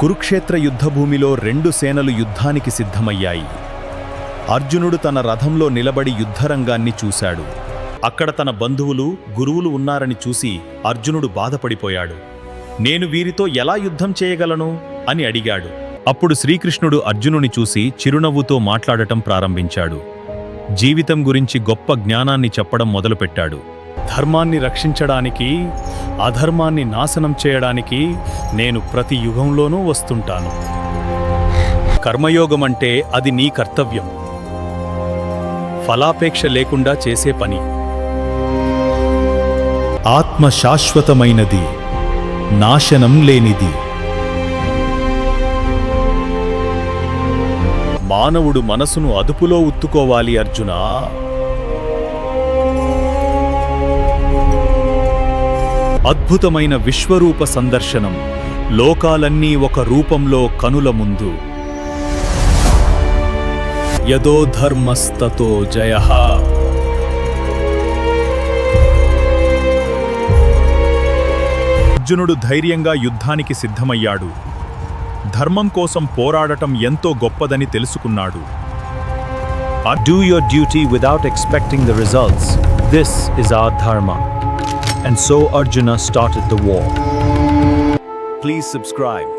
కురుక్షేత్ర యుద్ధభూమిలో రెండు సేనలు యుద్ధానికి సిద్ధమయ్యాయి. అర్జునుడు తన రథంలో నిలబడి యుద్ధరంగాన్ని చూశాడు. అక్కడ తన బంధువులు, గురువులు ఉన్నారని చూసి అర్జునుడు బాధపడిపోయాడు. నేను వీరితో ఎలా యుద్ధం చేయగలను అని అడిగాడు. అప్పుడు శ్రీకృష్ణుడు అర్జునుని చూసి చిరునవ్వుతో మాట్లాడటం ప్రారంభించాడు. జీవితం గురించి గొప్ప జ్ఞానాన్ని చెప్పడం మొదలుపెట్టాడు. ధర్మాన్ని రక్షించడానికి, అధర్మాన్ని నాశనం చేయడానికి నేను ప్రతి యుగంలోనూ వస్తుంటాను. కర్మయోగమంటే అది నీ కర్తవ్యం, ఫలాపేక్ష లేకుండా చేసే పని. ఆత్మ శాశ్వతమైనది, నాశనం లేనిది. మానవుడు మనసును అదుపులో ఉత్తుకోవాలి అర్జునా. అద్భుతమైన విశ్వరూప సందర్శనం, లోకాలన్నీ ఒక రూపంలో కనుల ముందు. యదో ధర్మస్తతో జయః. అర్జునుడు ధైర్యంగా యుద్ధానికి సిద్ధమయ్యాడు. ధర్మం కోసం పోరాడటం ఎంతో గొప్పదని తెలుసుకున్నాడు. Do your duty without expecting the results. This is our dharma. And so Arjuna started the war. Please subscribe.